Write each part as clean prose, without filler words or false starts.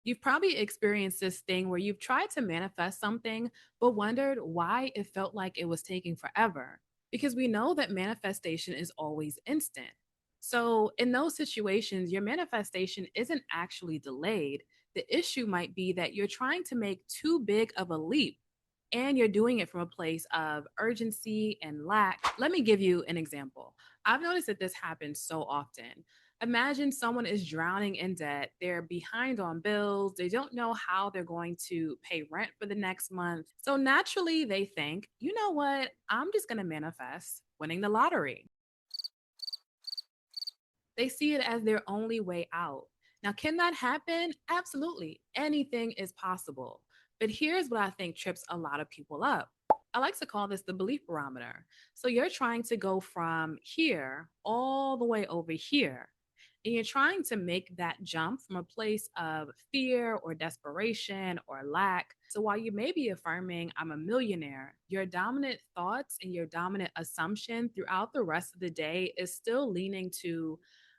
You've probably experienced this thing where you've tried to manifest something, but wondered why it felt like it was taking forever. Because we know that manifestation is always instant. So, in those situations, your manifestation isn't actually delayed. The issue might be that you're trying to make too big of a leap and you're doing it from a place of urgency and lack. Let me give you an example. I've noticed that this happens so often. Imagine someone is drowning in debt. They're behind on bills. They don't know how they're going to pay rent for the next month. So naturally, they think, you know what? I'm just going to manifest winning the lottery. They see it as their only way out. Now, can that happen? Absolutely. Anything is possible. But here's what I think trips a lot of people up. I like to call this the belief barometer. So you're trying to go from here all the way over here. And you're trying to make that jump from a place of fear or desperation or lack. So while you may be affirming, I'm a millionaire, your dominant thoughts and your dominant assumption throughout the rest of the day is still leaning to,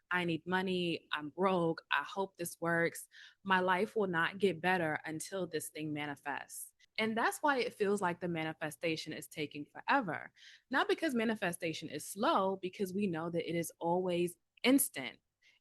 I need money, I'm broke, I hope this works. My life will not get better until this thing manifests. And that's why it feels like the manifestation is taking forever. Not because manifestation is slow, because we know that it is always instant.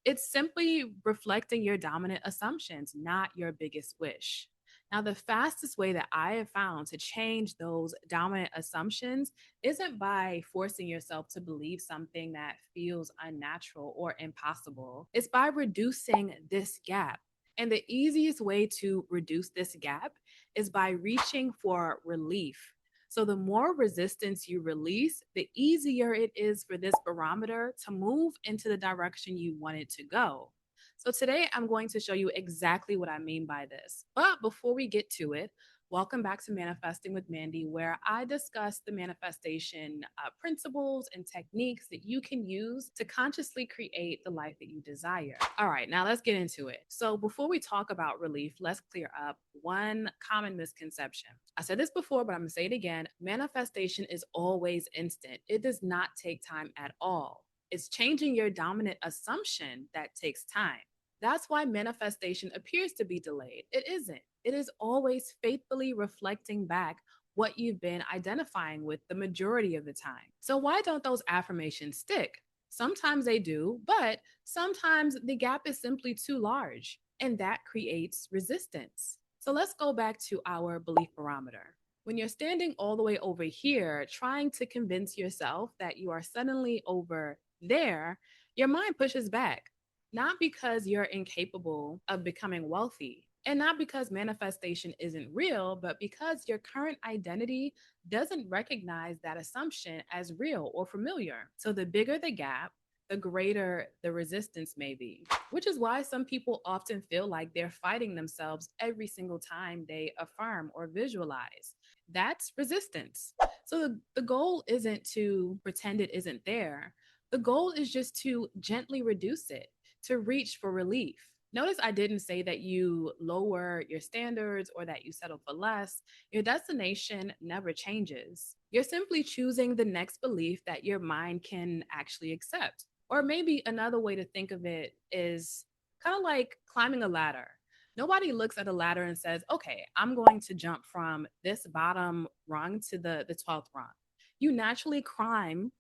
It's simply reflecting your dominant assumptions, not your biggest wish. Now, the fastest way that I have found to change those dominant assumptions isn't by forcing yourself to believe something that feels unnatural or impossible. It's by reducing this gap. And the easiest way to reduce this gap is by reaching for relief. So, the more resistance you release, the easier it is for this barometer to move into the direction you want it to go. So, today I'm going to show you exactly what I mean by this. But before we get to it, welcome back to Manifesting with Mandy, where I discuss the manifestation principles and techniques that you can use to consciously create the life that you desire. All right, now let's get into it. So, before we talk about relief, let's clear up one common misconception. I said this before, but I'm gonna say it again. Manifestation is always instant, it does not take time at all. It's changing your dominant assumption that takes time. That's why manifestation appears to be delayed. It isn't. It is always faithfully reflecting back what you've been identifying with the majority of the time. So, why don't those affirmations stick? Sometimes they do, but sometimes the gap is simply too large, and that creates resistance. So, let's go back to our belief barometer. When you're standing all the way over here, trying to convince yourself that you are suddenly over there, your mind pushes back, not because you're incapable of becoming wealthy. And not because manifestation isn't real, but because your current identity doesn't recognize that assumption as real or familiar. So the bigger the gap, the greater the resistance may be, which is why some people often feel like they're fighting themselves every single time they affirm or visualize. That's resistance. So the goal isn't to pretend it isn't there. The goal is just to gently reduce it, to reach for relief. Notice I didn't say that you lower your standards or that you settle for less. Your destination never changes. You're simply choosing the next belief that your mind can actually accept. Or maybe another way to think of it is kind of like climbing a ladder. Nobody looks at a ladder and says, okay, I'm going to jump from this bottom rung to the 12th rung. You naturally climb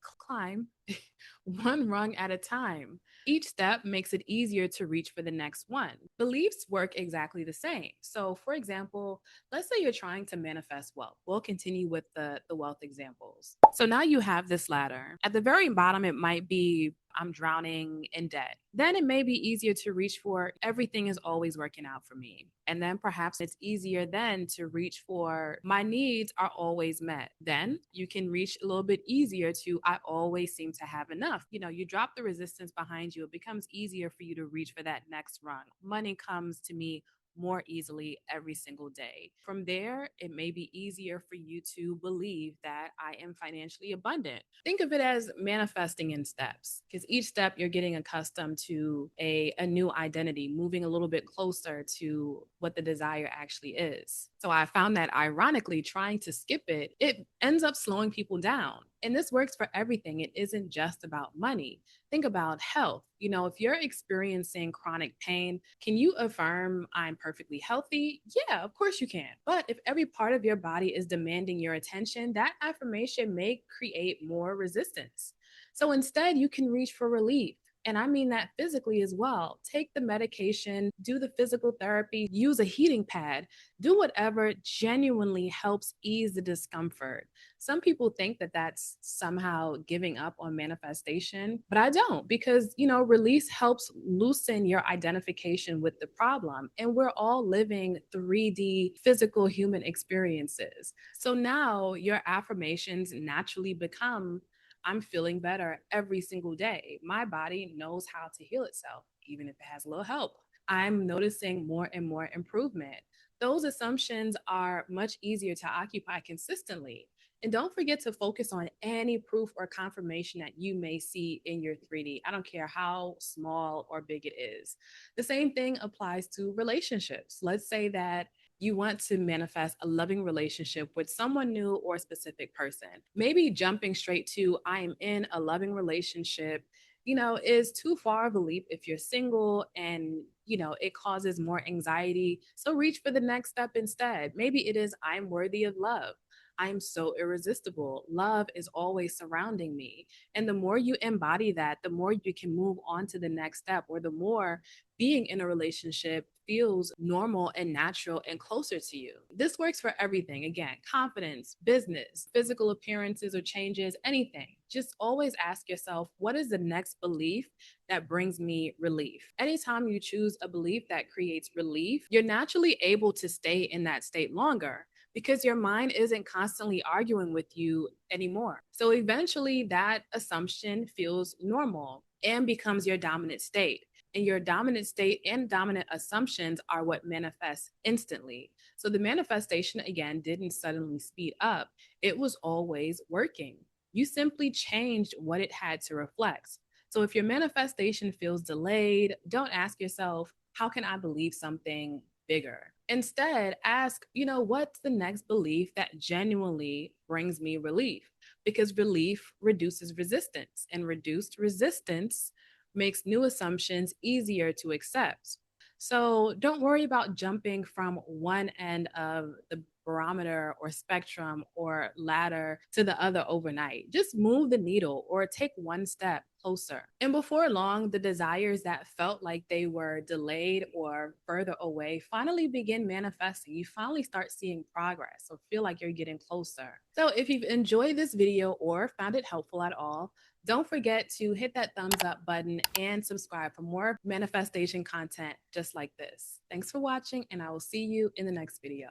one rung at a time. Each step makes it easier to reach for the next one. Beliefs work exactly the same. So, for example, let's say you're trying to manifest wealth. We'll continue with the wealth examples. So now you have this ladder. At the very bottom, it might be I'm drowning in debt. Then it may be easier to reach for everything is always working out for me. And then perhaps it's easier then to reach for my needs are always met. Then you can reach a little bit easier to I always seem to have enough. You drop the resistance behind you. It becomes easier for you to reach for that next rung. Money comes to me more easily every single day. From there, it may be easier for you to believe that I am financially abundant. Think of it as manifesting in steps, because each step you're getting accustomed to a new identity, moving a little bit closer to what the desire actually is. So I found that ironically, trying to skip it, it ends up slowing people down. And this works for everything. It isn't just about money. Think about health. If you're experiencing chronic pain, can you affirm I'm perfectly healthy? Yeah, of course you can. But if every part of your body is demanding your attention, that affirmation may create more resistance. So instead, you can reach for relief. And I mean that physically as well. Take the medication, do the physical therapy, use a heating pad, do whatever genuinely helps ease the discomfort. Some people think that that's somehow giving up on manifestation, but I don't, because, release helps loosen your identification with the problem. And we're all living 3D physical human experiences. So now your affirmations naturally become, I'm feeling better every single day. My body knows how to heal itself, even if it has a little help. I'm noticing more and more improvement. Those assumptions are much easier to occupy consistently. And don't forget to focus on any proof or confirmation that you may see in your 3D. I don't care how small or big it is. The same thing applies to relationships. Let's say that you want to manifest a loving relationship with someone new or a specific person. Maybe jumping straight to, I am in a loving relationship, is too far of a leap if you're single and, it causes more anxiety. So reach for the next step instead. Maybe it is, I'm worthy of love. I'm so irresistible. Love is always surrounding me. And the more you embody that, the more you can move on to the next step, or the more being in a relationship feels normal and natural and closer to you. This works for everything. Again, confidence, business, physical appearances or changes, anything. Just always ask yourself, what is the next belief that brings me relief? Anytime you choose a belief that creates relief, you're naturally able to stay in that state longer, because your mind isn't constantly arguing with you anymore. So eventually, that assumption feels normal and becomes your dominant state. And your dominant state and dominant assumptions are what manifests instantly. So the manifestation, again, didn't suddenly speed up, it was always working. You simply changed what it had to reflect. So if your manifestation feels delayed, don't ask yourself, how can I believe something bigger? Instead, ask, what's the next belief that genuinely brings me relief? Because relief reduces resistance, and reduced resistance makes new assumptions easier to accept. So don't worry about jumping from one end of the barometer or spectrum or ladder to the other overnight. Just move the needle or take one step closer. And before long, the desires that felt like they were delayed or further away finally begin manifesting. You finally start seeing progress or feel like you're getting closer. So if you've enjoyed this video or found it helpful at all, don't forget to hit that thumbs up button and subscribe for more manifestation content just like this. Thanks for watching, and I will see you in the next video.